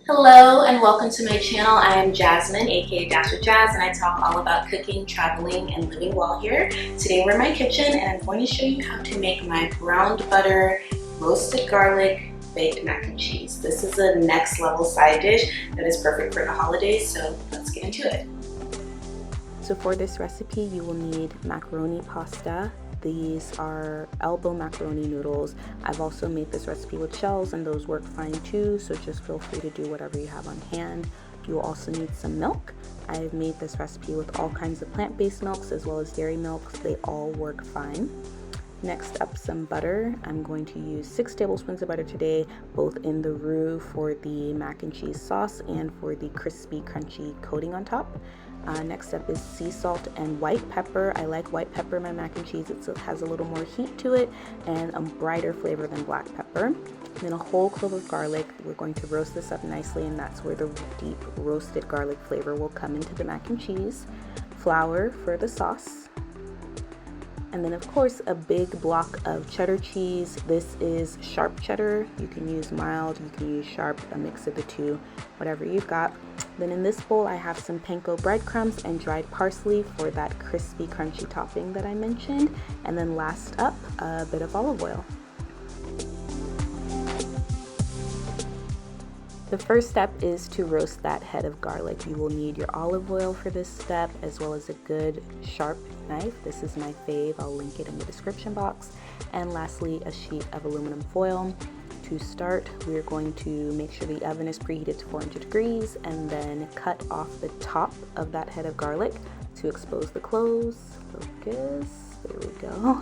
Hello and welcome to my channel. I am Jasmine, aka Dash with Jazz, and I talk all about cooking, traveling, and living well here. Today we're in my kitchen and I'm going to show you how to make my browned butter, roasted garlic, baked mac and cheese. This is a next level side dish that is perfect for the holidays, so let's get into it. So for this recipe, you will need macaroni pasta. These are elbow macaroni noodles. I've also made this recipe with shells and those work fine too, so just feel free to do whatever you have on hand. You'll also need some milk. I've made this recipe with all kinds of plant-based milks as well as dairy milks. They all work fine. Next up, some butter. I'm going to use 6 tablespoons of butter today, both in the roux for the mac and cheese sauce and for the crispy, crunchy coating on top. Next up is sea salt and white pepper. I like white pepper in my mac and cheese. It has a little more heat to it and a brighter flavor than black pepper. Then a whole clove of garlic. We're going to roast this up nicely, and that's where the deep roasted garlic flavor will come into the mac and cheese. Flour for the sauce. And then of course a big block of cheddar cheese. This is sharp cheddar. You can use mild, you can use sharp, a mix of the two, whatever you've got. Then in this bowl I have some panko breadcrumbs and dried parsley for that crispy crunchy topping that I mentioned. And then last up, a bit of olive oil. The first step is to roast that head of garlic. You will need your olive oil for this step, as well as a good sharp knife. This is my fave. I'll link it in the description box. And lastly, a sheet of aluminum foil. To start, we're going to make sure the oven is preheated to 400 degrees and then cut off the top of that head of garlic to expose the cloves. Focus. There we go.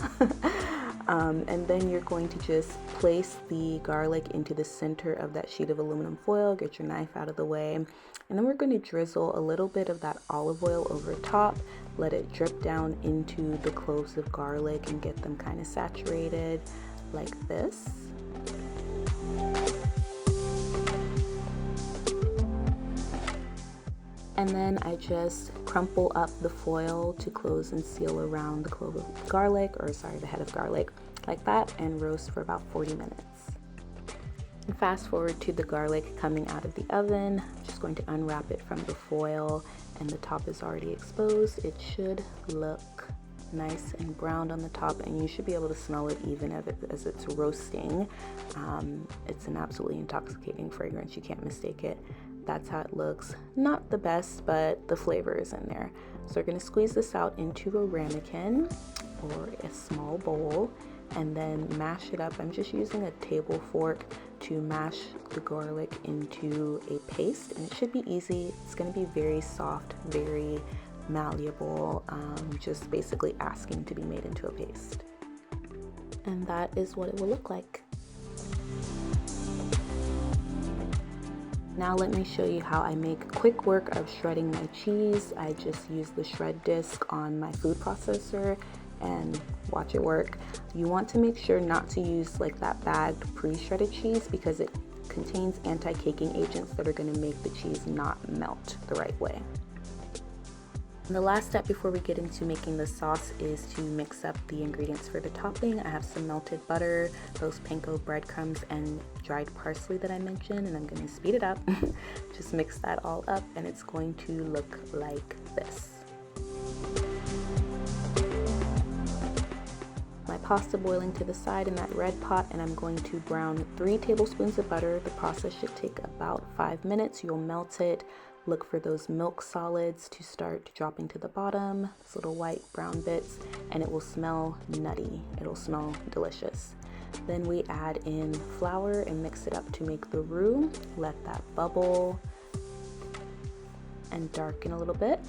And then you're going to just place the garlic into the center of that sheet of aluminum foil. Get your knife out of the way. And then we're going to drizzle a little bit of that olive oil over top. Let it drip down into the cloves of garlic and get them kind of saturated like this. And then I just crumple up the foil to close and seal around the clove of garlic, the head of garlic, like that, and roast for about 40 minutes. And fast forward to the garlic coming out of the oven. I'm just going to unwrap it from the foil, and the top is already exposed. It should look nice and browned on the top, and you should be able to smell it even as it's roasting. It's an absolutely intoxicating fragrance. You can't mistake it. That's how it looks. Not the best, but the flavor is in there. So we're going to squeeze this out into a ramekin or a small bowl and then mash it up. I'm just using a table fork to mash the garlic into a paste, and it should be easy. It's going to be very soft, very malleable, just basically asking to be made into a paste. And that is what it will look like. Now let me show you how I make quick work of shredding my cheese. I just use the shred disc on my food processor and watch it work. You want to make sure not to use like that bagged pre-shredded cheese because it contains anti-caking agents that are going to make the cheese not melt the right way. And the last step before we get into making the sauce is to mix up the ingredients for the topping. I have some melted butter, those panko breadcrumbs, and dried parsley that I mentioned, and I'm going to speed it up. Just mix that all up, and it's going to look like this. My pasta boiling to the side in that red pot, and I'm going to brown 3 tablespoons of butter. The process should take about 5 minutes. You'll melt it. Look for those milk solids to start dropping to the bottom, those little white brown bits, and it will smell nutty. It'll smell delicious. Then we add in flour and mix it up to make the roux. Let that bubble and darken a little bit.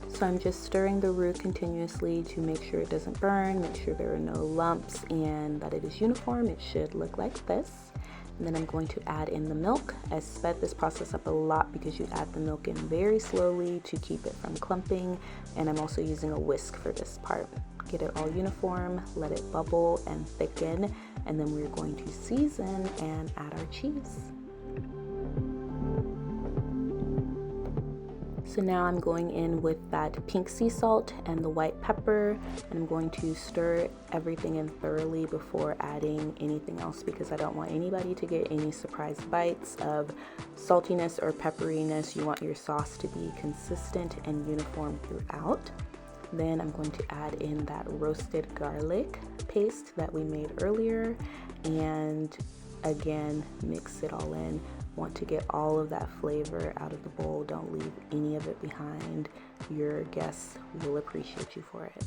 So I'm just stirring the roux continuously to make sure it doesn't burn, make sure there are no lumps, and that it is uniform. It should look like this. And then I'm going to add in the milk. I sped this process up a lot because you add the milk in very slowly to keep it from clumping. And I'm also using a whisk for this part. Get it all uniform, let it bubble and thicken, and then we're going to season and add our cheese. So now I'm going in with that pink sea salt and the white pepper, and I'm going to stir everything in thoroughly before adding anything else, because I don't want anybody to get any surprise bites of saltiness or pepperiness. You want your sauce to be consistent and uniform throughout. Then I'm going to add in that roasted garlic paste that we made earlier, and again, mix it all in. Want to get all of that flavor out of the bowl. Don't leave any of it behind. Your guests will appreciate you for it.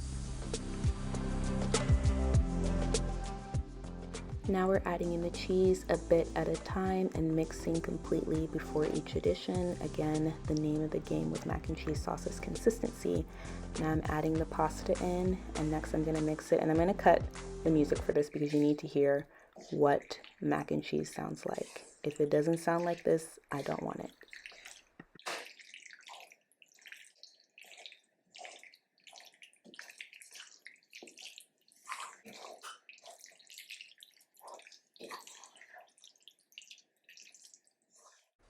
Now we're adding in the cheese a bit at a time and mixing completely before each addition. Again, the name of the game with mac and cheese sauce is consistency. Now I'm adding the pasta in, and next I'm gonna mix it, and I'm gonna cut the music for this because you need to hear what mac and cheese sounds like. If it doesn't sound like this, I don't want it.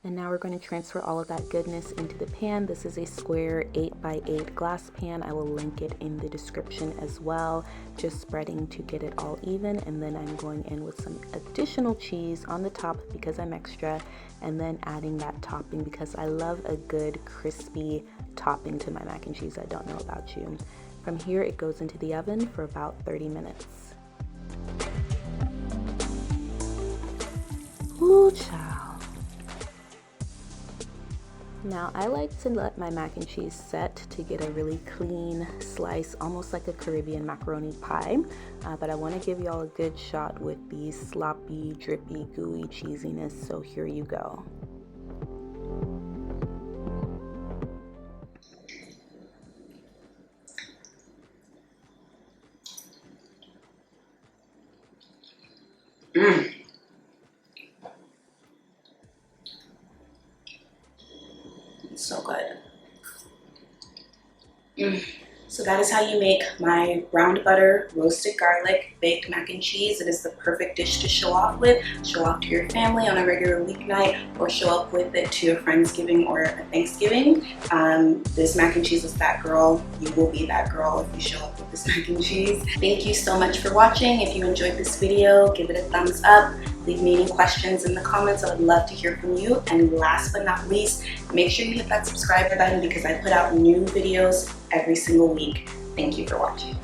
And now we're going to transfer all of that goodness into the pan. This is a square 8x8 glass pan. I will link it in the description as well. Just spreading to get it all even. And then I'm going in with some additional cheese on the top because I'm extra. And then adding that topping because I love a good crispy topping to my mac and cheese. I don't know about you. From here, it goes into the oven for about 30 minutes. Ooh, child. Now I like to let my mac and cheese set to get a really clean slice, almost like a Caribbean macaroni pie, but I want to give y'all a good shot with the sloppy, drippy, gooey cheesiness, so here you go. So good. So that is how you make my browned butter, roasted garlic, baked mac and cheese. It is the perfect dish to show off with, show off to your family on a regular weeknight, or show up with it to a Friendsgiving or a Thanksgiving. This mac and cheese is that girl. You will be that girl if you show up with this mac and cheese. Thank you so much for watching. If you enjoyed this video, give it a thumbs up. Leave me any questions in the comments. I would love to hear from you. And last but not least, make sure you hit that subscribe button because I put out new videos every single week. Thank you for watching.